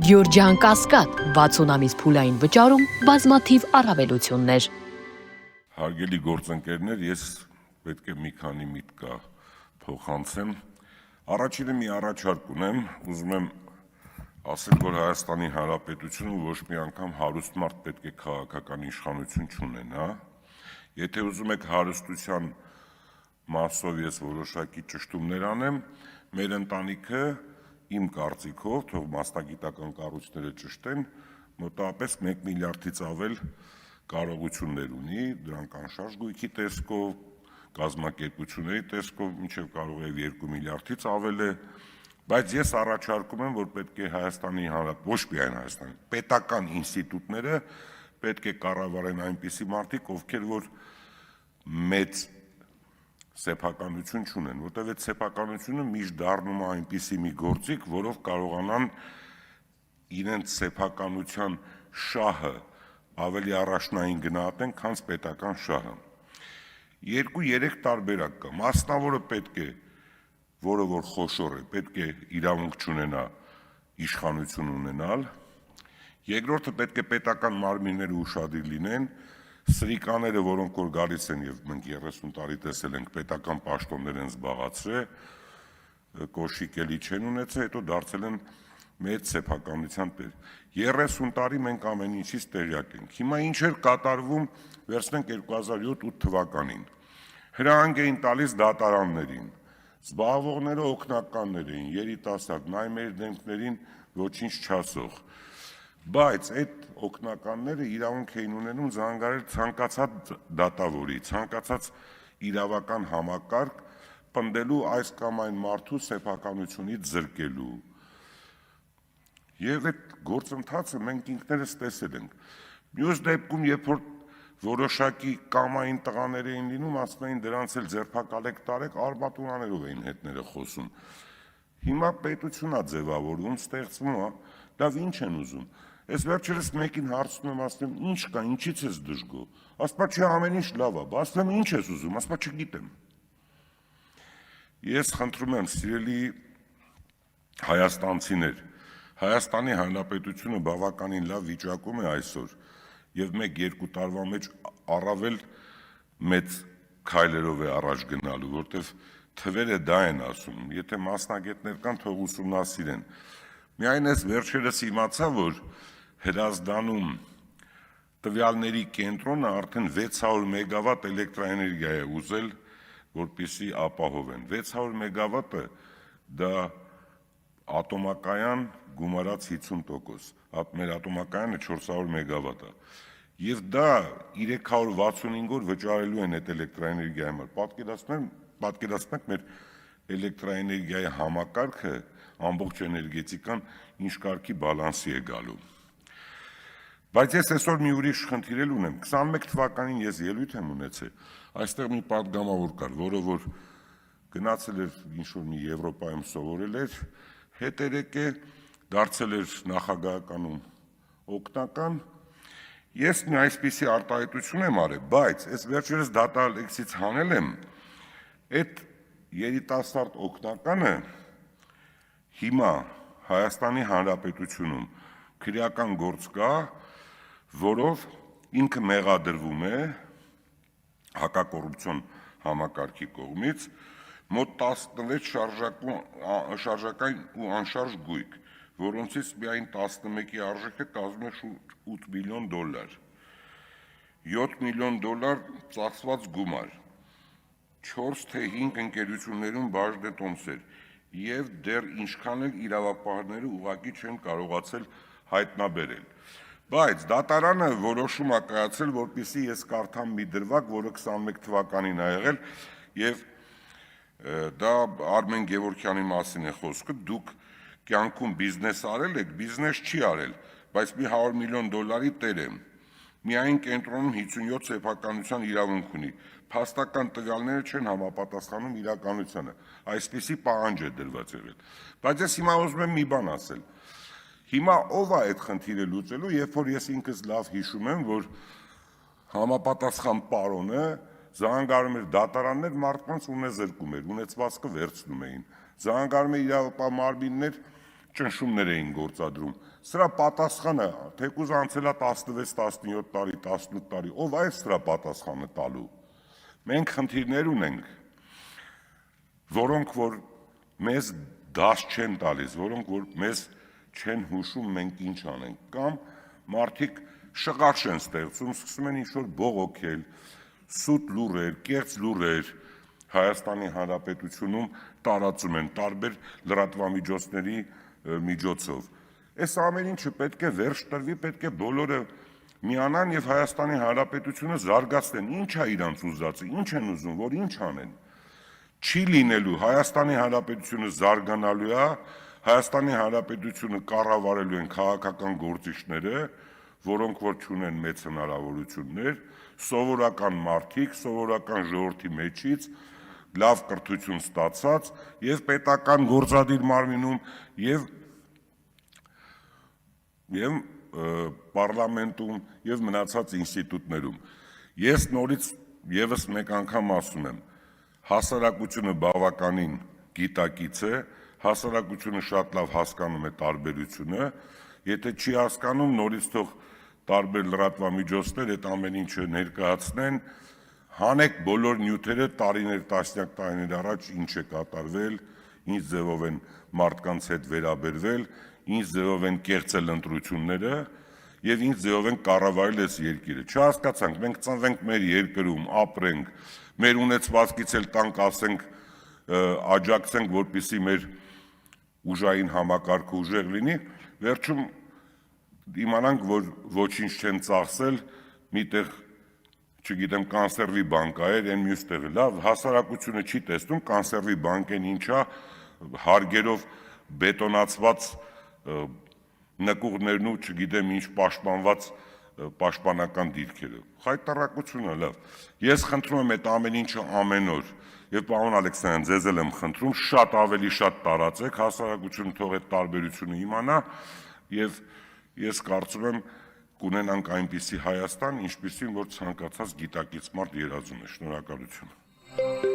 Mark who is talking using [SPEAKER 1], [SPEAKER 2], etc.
[SPEAKER 1] Գյորջյան Կասկադ 60 ամիս փուլային վճարում բազմաթիվ առավելություններ։
[SPEAKER 2] Հարգելի գործընկերներ, ես պետք է մի քանի միտք փոխանցեմ։ Առաջինը մի առաջարկ ունեմ, ուզում եմ ասել, որ Հայաստանի Հանրապետությունը ոչ մի անգամ հարուստ մարդ պետք է քաղաքական իշխանություն չունենա։ Եթե ուզում եք հարստության մասով ես որոշակի ճշտումներ անեմ, մեր ընտանիքը իմ կարծիքով, թող մասնագիտական կառույցները ճշտեն, մոտավորապես 1 միլիարդից ավել կարողություններ ունի, դրանք անշարժ գույքի տեսքով, կազմակերպությունների տեսքով, մինչև կարող է 2 միլիարդից ավել է, բայց ես առաջարկում եմ, որ պետք է Հայաստանի ոչ միայն Հայաստանի, պետական ինստիտուտները պետք է կառավարեն այնպիսի մարդիկ, ովքեր որ մեծ սեփականություն չունեն, որտեղ այդ սեփականությունը միշտ դառնում է այնպիսի մի գործիք, որով կարողանան իրենց սեփականության շահը ավելի առաջնային գնահատեն, քան պետական շահը։ 2-3 տարբերակ կա։ Մասնավորը պետք է, որը որ խոշոր է, պետք է իրավունք չունենա իշխանություն ունենալ։ Երկրորդը պետք է պետական մարմինները ուշադիր լինեն, սրիկաները, որոնք որ գալիս են եւ մենք 30 տարի տեսել ենք պետական պաշտոններ են զբաղացրել, կոշիկ էլի չեն ունեցել, հետո դարձել են մեծ սեփականության տեր։ 30 տարի մենք ամեն ինչից տեղյակ ենք։ Հիմա ինչ էր կատարվում, վերցնենք 2007-8 թվականին։ Հրանք էին տալիս դատարաններին, զբաղվողները օգնականներ էին, երիտասարդ, նայ մեր դեմքներին ոչինչ չասող։ Բայց այդ օգնականները իրավունք էին ունենում զանգարել ցանկացած դատավորի, ցանկացած իրավական համակարգ պնդելու այս կամ այն մարդու սեփականությունից զրկելու։ Եվ այդ գործընթացը մենք ինքներս տեսել ենք։ Մյուս դեպքում, երբ որ որոշակի կամային տղաներ էին լինում, ասում էին դրանց էլ ձերբակալեք տարեք, արմատուրաներով էին հետները խոսում։ Հիմա պետությունա ձևավորվում, ստեղծվում է, լավ ինչ են ուզում։ Ես վերջերս մեկին հարցնում եմ, ասում եմ, ինչ կա, ինչից ես դժգոհ։ Ասում է, ամեն ինչ լավ է, ասում եմ, ինչ ես ուզում, ասում է, չգիտեմ։ Ես խնդրում եմ, սիրելի հայաստանցիներ, Հայաստանի Հանրապետությունը բավականին լավ վիճակում է այսօր եւ 1-2 տարվա մեջ առավել մեծ քայլերով է առաջ գնալու, որտեվ թվերը դա են ասում, եթե մասնագետներ կան, թող ուսումնասիրեն։ Միայն ես վերջերս իմացա, որ Հրազդանում տվյալների կենտրոնը արդեն 600 մեգավատ էլեկտրաէներգիա է ուզել, որպեսզի ապահովեն։ 600 մեգավատը դա ատոմակայան գումարած 50%, մեր ատոմակայանը 400 մեգավատ է։ Եվ դա 365 օր վճարելու են այդ էլեկտրաէներգիայի համար։ Պատկերացնեք մեր էլեկտրաէներգիայի համակարգը, ամբողջ էներգետիկան ինչ կարգի բալանսի է գալու։ Բայց ես այսօր մի ուրիշ խնդիր էլ ունեմ։ 21 թվականին ես ելույթ եմ ունեցել, այստեղ մի պատգամավոր կար, որը որ գնացել էր ինչ-որ մի Եվրոպայում սովորել էր, հետերեք է, դարձել էր նախագահականում օգնական։ Ես մի այսպիսի արտահայտություն եմ արել, բայց ես վերջերս դատալեքսից հանել եմ, այդ երիտասարդ օգնականը հիմա Հայաստանի Հանրապետությունում քրեական գործ կա, որով ինքը մեղադրվում է հակակոռուպցիոն համակարգի կողմից մոտ 16 շարժական ու անշարժ գույք, որոնցից միայն 11-ի արժեքը կազմում է շուրջ $8 միլիոն, $7 միլիոն ծախսված գումար, 4 թե 5 ընկերություններում բաժնետոմսեր եւ դեռ ինչքան էլ իրավապահները ուղղակի չեն կարողացել հայտնաբերել։ Բայց դատարանը որոշում է կայացրել, որպեսզի ես կարդամ մի դրվագ, որը 21 թվականին ա եղել եւ դա Արմեն Գևորգյանի մասին է խոսքը, դուք կյանքում բիզնես արել եք, բիզնես չի արել, բայց մի $100 միլիոն տեր եմ։ Միայն կենտրոնում 57 սեփականության իրավունք ունի։ Փաստական տվյալները չեն համապատասխանում իրականությանը։ Այսպիսի պահանջ է դրված եղել։ Բայց ես հիմա ուզում եմ մի բան ասել։ Հիմա ով է այդ խնդիրը լուծելու, երբ որ ես ինքս լավ հիշում եմ, որ համապատասխան պարոնը զանգարում էր դատարաններ, մարդկանց ունեզրկում էր, ունեցվածքը վերցնում էին։ Զանգարում էր իրավապահ մարմիններ, ճնշումներ էին գործադրում։ Սրա պատասխանը թեկուզ անցել է 16-17 տարի, 18 տարի, ով է սրա պատասխանը տալու։ Մենք խնդիրներ ունենք, որոնք որ մեզ դաս չեն տալիս, որոնք որ մեզ չեն հուշում մենք ինչ անենք, կամ մարդիկ շղարշ են ստեղծում, սկսում են ինչ-որ բողոքել, սուտ լուրեր, կեղծ լուրեր Հայաստանի Հանրապետությունում տարածում են տարբեր լրատվամիջոցների միջոցով։ Այս ամեն ինչը պետք է վերջ տրվի, պետք է բոլորը միանան եւ Հայաստանի Հանրապետությունը զարգացնեն։ Ինչ է իրանց ուզածը, ինչ են ուզում, որ ինչ անեն։ Չի լինելու, Հայաստանի Հանրապետությունը զարգանալու է, Հայաստանի Հանրապետությունը կառավարելու են քաղաքական գործիչները, որոնք որ չունեն մեծ հնարավորություններ, սովորական մարդիկ, սովորական ժողովրդի մեջից լավ կրթություն ստացած եւ պետական գործադիր մարմինում եւ պարլամենտում եւ մնացած ինստիտուտներում։ Ես նորից եւս մեկ անգամ ասում եմ, հասարակությունը բավականին գիտակից է, հասարակությունը շատ լավ հասկանում է տարբերությունը, եթե չի հասկանում, նորից թող տարբեր լրատվամիջոցներ այդ ամեն ինչը ներկայացնեն, հանեք բոլոր նյութերը տարիներ, տասնյակ տարիներ առաջ ինչ է կատարվել, ինչ ձևով են մարդկանց հետ վերաբերվել, ինչ ձևով են կեղծել ընտրությունները եւ ինչ ձևով են կառավարել այս երկիրը։ Չհասկացանք, մենք ծնվենք մեր երկրում, ապրենք, մեր ունեցվածքից էլ տանք, ասենք, աջակցենք, որպեսզի մեր ուժային համակարգը ուժեղ լինի, վերջում իմանանք, որ ոչինչ չեն ծախսել, միտեղ, չգիտեմ, կանսերվի բանկա էր, այն մյուս տեղը, լավ, հասարակությունը չի տեսնում, կանսերվի բանկեն ինչա, հարգերով բետոնացված նկուղներն ու չգիտեմ ինչ պաշտպանված պաշտպանական դիրքերը։ Խայտառակությունը լավ։ Ես խնդրում եմ այդ ամեն ինչը ամեն օր, եւ պարոն Ալեքսանյան, ձեզ էլ եմ խնդրում, շատ ավելի շատ տարածեք, հասարակությունը թող այդ տարբերությունը իմանա եւ ես կարծում եմ կունենանք այնպիսի Հայաստան, ինչպիսին որ ցանկացած գիտակից մարդ երազում է։ Շնորհակալություն։